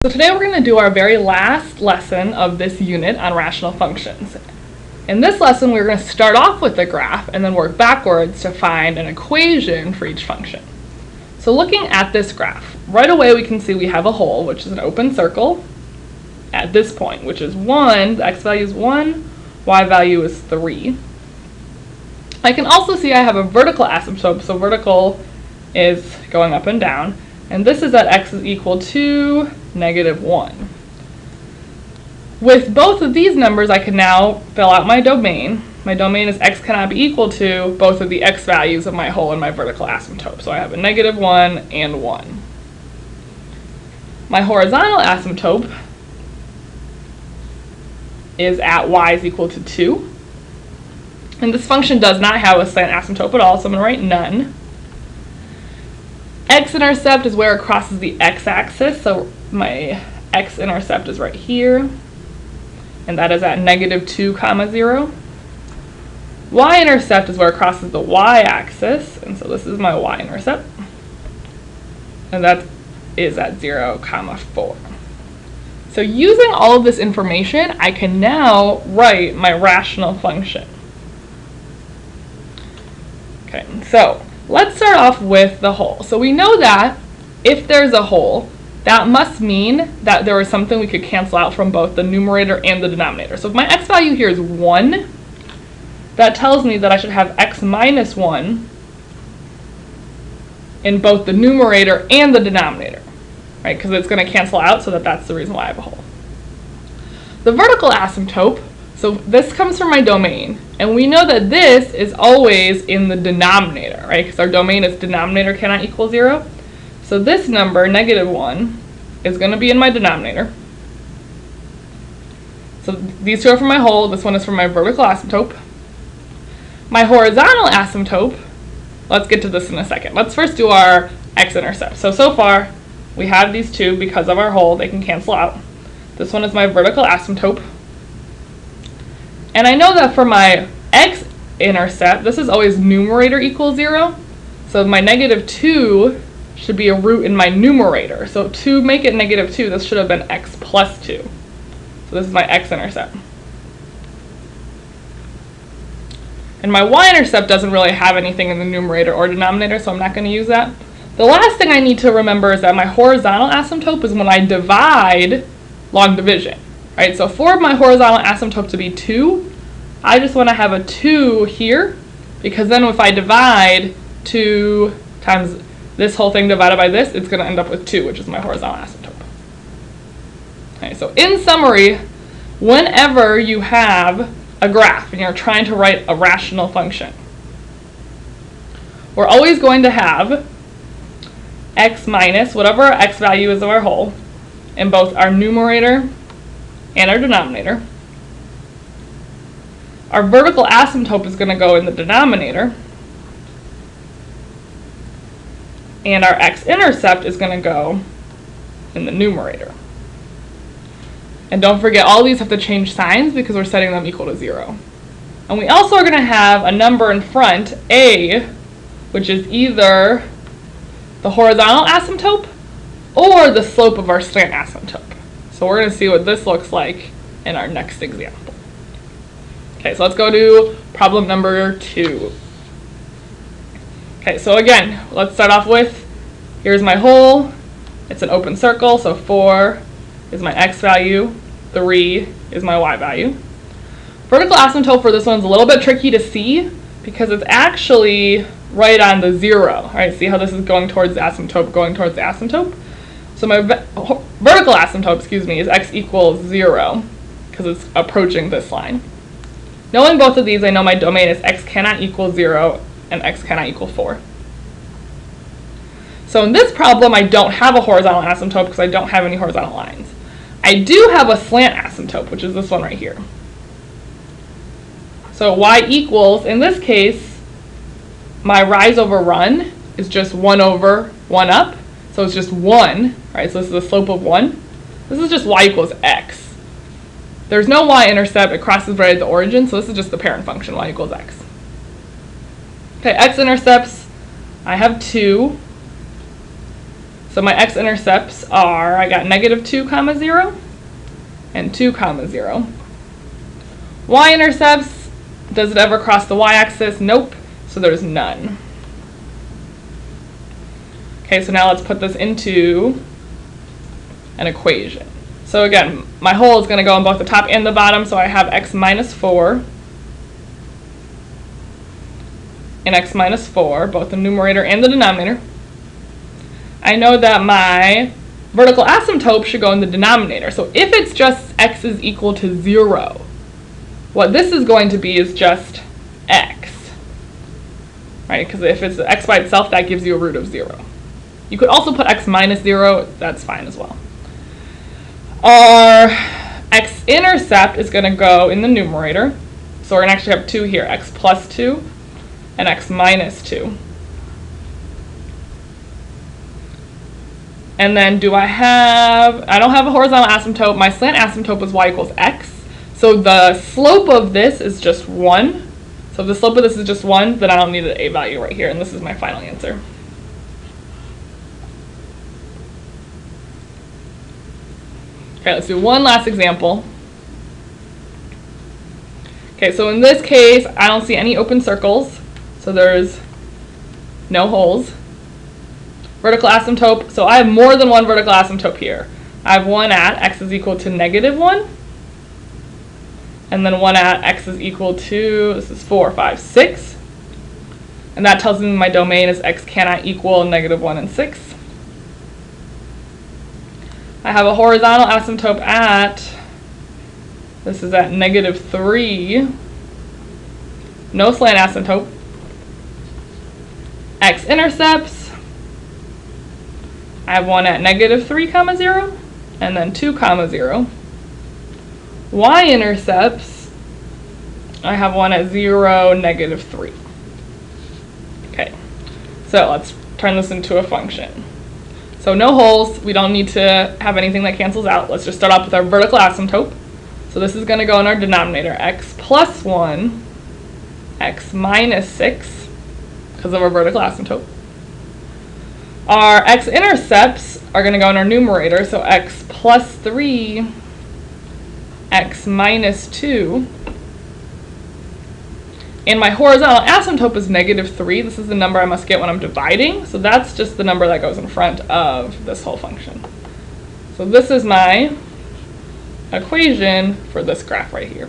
So today we're going to do our very last lesson of this unit on rational functions. In this lesson we're going to start off with the graph and then work backwards to find an equation for each function. So looking at this graph, right away we can see we have a hole, which is an open circle at this point, which is 1, the x value is 1, y value is 3. I can also see I have a vertical asymptote, so vertical is going up and down, and this is that x is equal to -1. With both of these numbers, I can now fill out my domain. My domain is x cannot be equal to both of the x values of my hole and my vertical asymptote. So I have a -1 and 1. My horizontal asymptote is at y is equal to 2. And this function does not have a slant asymptote at all, so I'm going to write none. X-intercept is where it crosses the x-axis, so my x-intercept is right here, and that is at -2, 0. Y-intercept is where it crosses the y-axis, and so this is my y-intercept, and that is at 0, 4. So using all of this information, I can now write my rational function. Okay, so let's start off with the hole. So we know that if there's a hole, that must mean that there is something we could cancel out from both the numerator and the denominator. So if my x value here is 1, that tells me that I should have x minus 1 in both the numerator and the denominator, right? Because it's going to cancel out, so that's the reason why I have a hole. The vertical asymptote, so this comes from my domain, and we know that this is always in the denominator, right? Because our domain is denominator cannot equal 0. So this number, -1, is going to be in my denominator. So these two are from my hole, this one is from my vertical asymptote. My horizontal asymptote, let's get to this in a second. Let's first do our x-intercept. So far, we have these two because of our hole, they can cancel out. This one is my vertical asymptote. And I know that for my x-intercept, this is always numerator equals 0. So my -2 should be a root in my numerator. So to make it -2, this should have been x plus 2. So this is my x-intercept. And my y-intercept doesn't really have anything in the numerator or denominator, so I'm not going to use that. The last thing I need to remember is that my horizontal asymptote is when I divide long division. Right, so for my horizontal asymptote to be 2, I just want to have a 2 here, because then if I divide 2 times this whole thing divided by this, it's going to end up with 2, which is my horizontal asymptote. Okay, so in summary, whenever you have a graph and you're trying to write a rational function, we're always going to have x minus whatever our x value is of our hole in both our numerator and our denominator. Our vertical asymptote is going to go in the denominator, and our x-intercept is going to go in the numerator. And don't forget, all these have to change signs because we're setting them equal to 0. And we also are going to have a number in front, a, which is either the horizontal asymptote or the slope of our slant asymptote. So we're going to see what this looks like in our next example. Okay, so let's go to problem number 2. Okay, so again, let's start off with, here's my hole. It's an open circle, so 4 is my x value, 3 is my y value. Vertical asymptote for this one's a little bit tricky to see because it's actually right on the 0. Right? See how this is going towards the asymptote, going towards the asymptote? So my vertical asymptote, is x equals 0 because it's approaching this line. Knowing both of these, I know my domain is x cannot equal 0 and x cannot equal 4. So in this problem, I don't have a horizontal asymptote because I don't have any horizontal lines. I do have a slant asymptote, which is this one right here. So y equals, in this case, my rise over run is just 1 over 1 up. So it's just 1, right? So this is the slope of 1. This is just y equals x. There's no y-intercept, it crosses right at the origin, so this is just the parent function, y equals x. Okay, x-intercepts, I have 2. So my x-intercepts are, I got -2, 0, and 2, 0. Y-intercepts, does it ever cross the y-axis? Nope, so there's none. Okay, so now let's put this into an equation. So again, my whole is going to go on both the top and the bottom, so I have x minus 4 and x minus 4, both the numerator and the denominator. I know that my vertical asymptote should go in the denominator. So if it's just x is equal to 0, what this is going to be is just x, right? Because if it's x by itself, that gives you a root of 0. You could also put x minus 0, that's fine as well. Our x-intercept is going to go in the numerator. So we're going to actually have 2 here, x plus 2 and x minus 2. And then I don't have a horizontal asymptote. My slant asymptote is y equals x. So the slope of this is just 1. So if the slope of this is just 1, then I don't need an a value right here, and this is my final answer. Okay, let's do one last example. Okay, so in this case, I don't see any open circles, so there's no holes. Vertical asymptote, so I have more than one vertical asymptote here. I have one at x is equal to -1, and then one at x is equal to, this is 4, 5, 6. And that tells me my domain is x cannot equal -1 and 6. I have a horizontal asymptote at, this is at -3, no slant asymptote. X-intercepts, I have one at -3, 0, and then 2, 0. Y-intercepts, I have one at 0, -3. Okay, so let's turn this into a function. So no holes, we don't need to have anything that cancels out. Let's just start off with our vertical asymptote. So this is going to go in our denominator, x plus 1, x minus 6, because of our vertical asymptote. Our x-intercepts are going to go in our numerator, so x plus 3, x minus 2. And my horizontal asymptote is -3. This is the number I must get when I'm dividing, so that's just the number that goes in front of this whole function. So this is my equation for this graph right here.